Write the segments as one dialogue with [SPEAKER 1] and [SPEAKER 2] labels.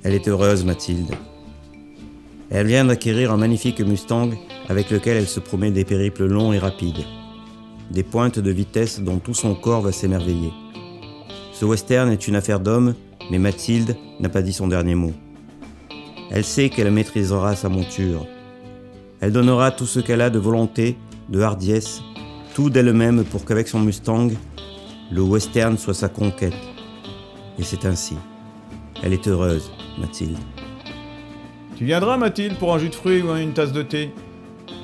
[SPEAKER 1] Elle est heureuse, Mathilde. Elle vient d'acquérir un magnifique Mustang avec lequel elle se promet des périples longs et rapides. Des pointes de vitesse dont tout son corps va s'émerveiller. Ce western est une affaire d'homme, mais Mathilde n'a pas dit son dernier mot. Elle sait qu'elle maîtrisera sa monture. Elle donnera tout ce qu'elle a de volonté, de hardiesse, tout d'elle-même pour qu'avec son Mustang, le western soit sa conquête. Et c'est ainsi. Elle est heureuse, Mathilde.
[SPEAKER 2] Tu viendras, Mathilde, pour un jus de fruits ou une tasse de thé?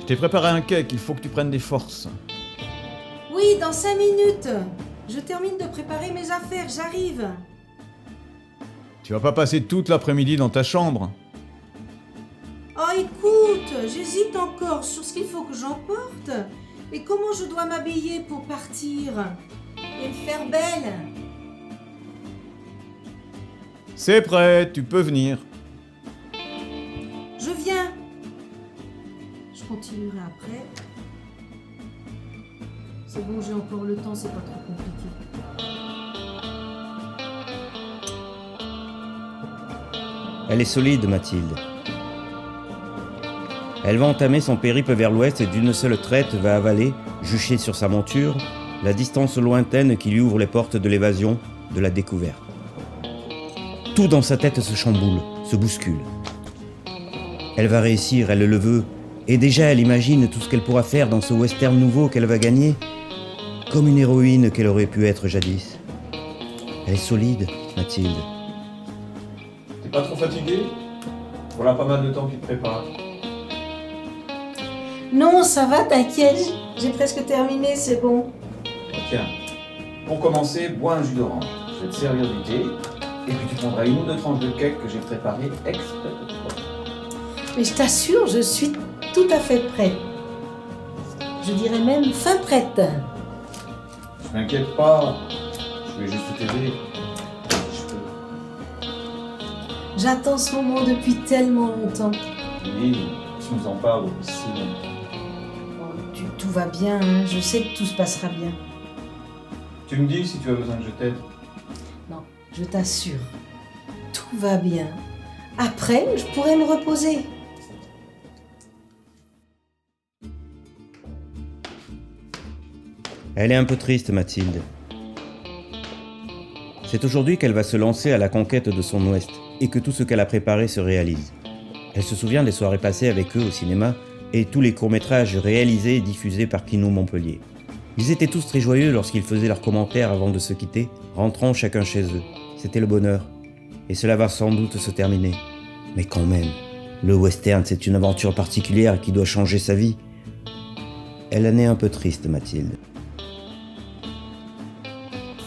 [SPEAKER 2] Je t'ai préparé un cake, il faut que tu prennes des forces.
[SPEAKER 3] Oui, dans 5 minutes. Je termine de préparer mes affaires, j'arrive.
[SPEAKER 2] Tu vas pas passer toute l'après-midi dans ta chambre?
[SPEAKER 3] Oh, écoute, j'hésite encore sur ce qu'il faut que j'emporte et comment je dois m'habiller pour partir et me faire belle.
[SPEAKER 2] C'est prêt, tu peux venir.
[SPEAKER 3] Je viens. Je continuerai après. C'est bon, j'ai encore le temps, c'est pas trop compliqué.
[SPEAKER 1] Elle est solide, Mathilde. Elle va entamer son périple vers l'ouest et d'une seule traite va avaler, juchée sur sa monture, la distance lointaine qui lui ouvre les portes de l'évasion, de la découverte. Tout dans sa tête se chamboule, se bouscule. Elle va réussir, elle le veut, et déjà elle imagine tout ce qu'elle pourra faire dans ce western nouveau qu'elle va gagner, comme une héroïne qu'elle aurait pu être jadis. Elle est solide, Mathilde.
[SPEAKER 2] T'es pas trop fatigué? Voilà pas mal de temps qui te prépare.
[SPEAKER 3] Non, ça va, t'inquiète. J'ai presque terminé, c'est bon.
[SPEAKER 4] Tiens, pour commencer, bois un jus d'orange. Je vais te servir du thé, et puis tu prendras une ou deux tranches de cake que j'ai préparées exprès pour toi.
[SPEAKER 3] Mais je t'assure, je suis tout à fait prête. Je dirais même fin prête.
[SPEAKER 4] Je m'inquiète pas, je vais juste t'aider. Je peux.
[SPEAKER 3] J'attends ce moment depuis tellement longtemps.
[SPEAKER 4] Oui, tu nous en parles depuis si longtemps.
[SPEAKER 3] Tout va bien, hein. Je sais que tout se passera bien.
[SPEAKER 4] Tu me dis si tu as besoin que je t'aide.
[SPEAKER 3] Non, je t'assure, tout va bien. Après, je pourrai me reposer.
[SPEAKER 1] Elle est un peu triste, Mathilde. C'est aujourd'hui qu'elle va se lancer à la conquête de son Ouest et que tout ce qu'elle a préparé se réalise. Elle se souvient des soirées passées avec eux au cinéma et tous les courts-métrages réalisés et diffusés par Kino Montpellier. Ils étaient tous très joyeux lorsqu'ils faisaient leurs commentaires avant de se quitter, rentrant chacun chez eux. C'était le bonheur. Et cela va sans doute se terminer. Mais quand même, le western, c'est une aventure particulière qui doit changer sa vie. Elle en est un peu triste, Mathilde.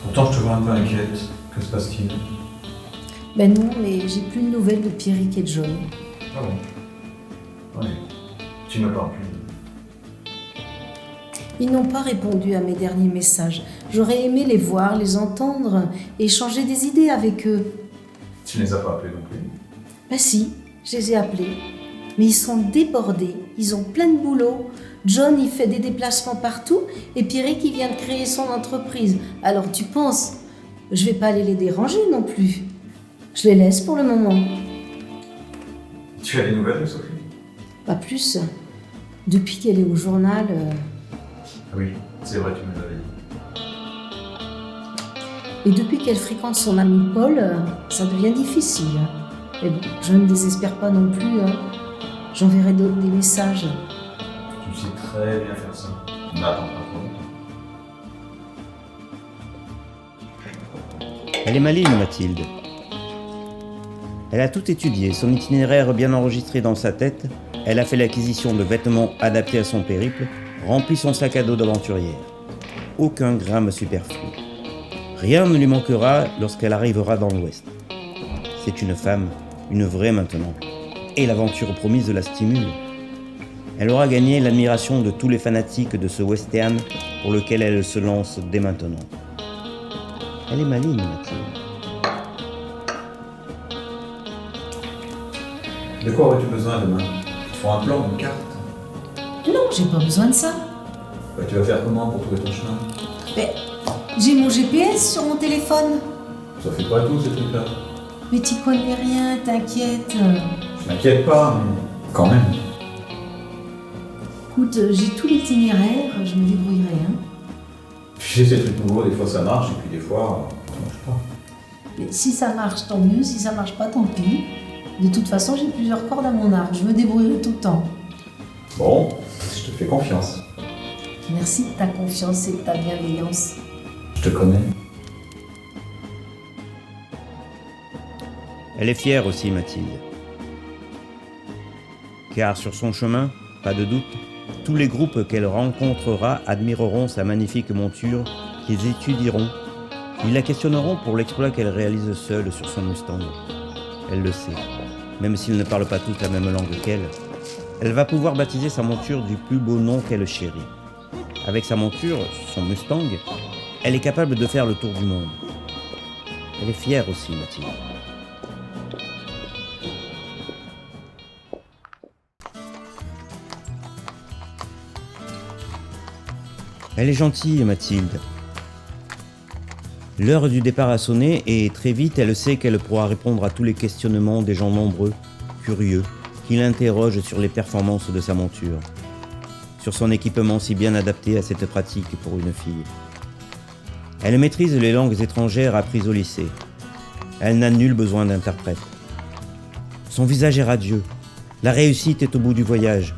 [SPEAKER 5] Pourtant, je te vois un peu inquiète. Que se passe-t-il?
[SPEAKER 3] Ben non, mais j'ai plus de nouvelles de Pierrick et de John.
[SPEAKER 5] Ah bon? Oui. Tu me parles plus.
[SPEAKER 3] Ils n'ont pas répondu à mes derniers messages. J'aurais aimé les voir, les entendre et échanger des idées avec eux.
[SPEAKER 5] Tu ne les as pas appelés non plus?
[SPEAKER 3] Ben si, je les ai appelés. Mais ils sont débordés, ils ont plein de boulot. John, il fait des déplacements partout et Pierrick, il vient de créer son entreprise. Alors tu penses, je vais pas aller les déranger non plus. Je les laisse pour le moment.
[SPEAKER 5] Tu as des nouvelles de Sophie?
[SPEAKER 3] Pas plus. Depuis qu'elle est au journal...
[SPEAKER 5] Oui, c'est vrai, tu me l'avais dit.
[SPEAKER 3] Et depuis qu'elle fréquente son ami Paul, ça devient difficile. Mais bon, je ne désespère pas non plus. J'enverrai d'autres des messages.
[SPEAKER 5] Tu sais très bien faire ça. N'attends pas trop longtemps.
[SPEAKER 1] Elle est maligne, Mathilde. Elle a tout étudié, son itinéraire bien enregistré dans sa tête. Elle a fait l'acquisition de vêtements adaptés à son périple, rempli son sac à dos d'aventurière. Aucun gramme superflu. Rien ne lui manquera lorsqu'elle arrivera dans l'Ouest. C'est une femme, une vraie maintenant. Et l'aventure promise la stimule. Elle aura gagné l'admiration de tous les fanatiques de ce western pour lequel elle se lance dès maintenant. Elle est maligne, Mathilde.
[SPEAKER 5] De quoi aurais-tu besoin demain? Il te faut un plan, une carte?
[SPEAKER 3] Non, j'ai pas besoin de ça.
[SPEAKER 2] Bah, tu vas faire comment pour trouver ton chemin?
[SPEAKER 3] Mais j'ai mon GPS sur mon téléphone.
[SPEAKER 2] Ça fait pas tout, ces trucs-là.
[SPEAKER 3] Mais t'y connais rien, t'inquiète.
[SPEAKER 2] Je m'inquiète pas, mais quand même.
[SPEAKER 3] Écoute, j'ai tout l'itinéraire, je me débrouillerai. Hein.
[SPEAKER 2] Tu sais, ces trucs nouveaux, des fois ça marche, et puis des fois, ça marche pas.
[SPEAKER 3] Mais si ça marche, tant mieux. Si ça marche pas, tant pis. De toute façon, j'ai plusieurs cordes à mon arc. Je me débrouillerai tout le temps.
[SPEAKER 2] Bon, je te fais confiance.
[SPEAKER 3] Merci de ta confiance et de ta bienveillance.
[SPEAKER 2] Je te connais.
[SPEAKER 1] Elle est fière aussi, Mathilde. Car sur son chemin, pas de doute, tous les groupes qu'elle rencontrera admireront sa magnifique monture, qu'ils étudieront. Ils la questionneront pour l'exploit qu'elle réalise seule sur son Mustang. Elle le sait, même s'ils ne parlent pas tous la même langue qu'elle, elle va pouvoir baptiser sa monture du plus beau nom qu'elle chérit. Avec sa monture, son Mustang, elle est capable de faire le tour du monde. Elle est fière aussi, Mathilde. Elle est gentille, Mathilde. L'heure du départ a sonné et très vite, elle sait qu'elle pourra répondre à tous les questionnements des gens nombreux, curieux, qui l'interrogent sur les performances de sa monture, sur son équipement si bien adapté à cette pratique pour une fille. Elle maîtrise les langues étrangères apprises au lycée. Elle n'a nul besoin d'interprète. Son visage est radieux. La réussite est au bout du voyage.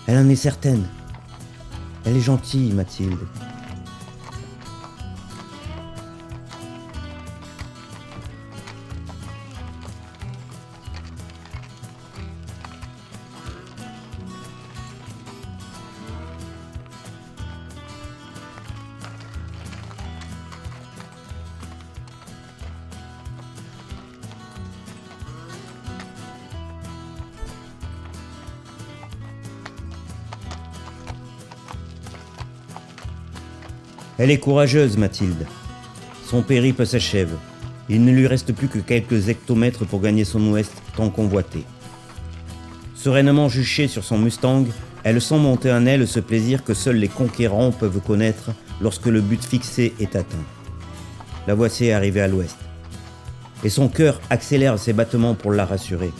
[SPEAKER 1] Elle en est certaine. Elle est gentille, Mathilde. Elle est courageuse, Mathilde. Son périple s'achève. Il ne lui reste plus que quelques hectomètres pour gagner son ouest tant convoité. Sereinement juchée sur son Mustang, elle sent monter en elle ce plaisir que seuls les conquérants peuvent connaître lorsque le but fixé est atteint. La voici arrivée à l'ouest. Et son cœur accélère ses battements pour la rassurer.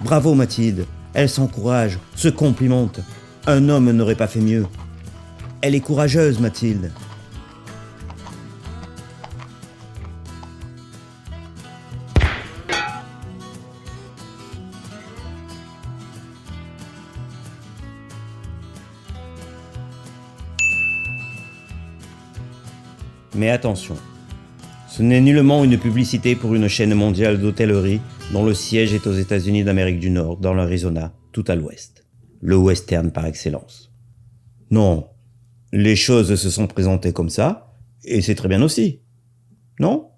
[SPEAKER 1] Bravo, Mathilde. Elle s'encourage, se complimente. Un homme n'aurait pas fait mieux. Elle est courageuse, Mathilde. Mais attention, ce n'est nullement une publicité pour une chaîne mondiale d'hôtellerie dont le siège est aux États-Unis d'Amérique du Nord, dans l'Arizona, tout à l'ouest. Le western par excellence. Non, les choses se sont présentées comme ça, et c'est très bien aussi. Non ?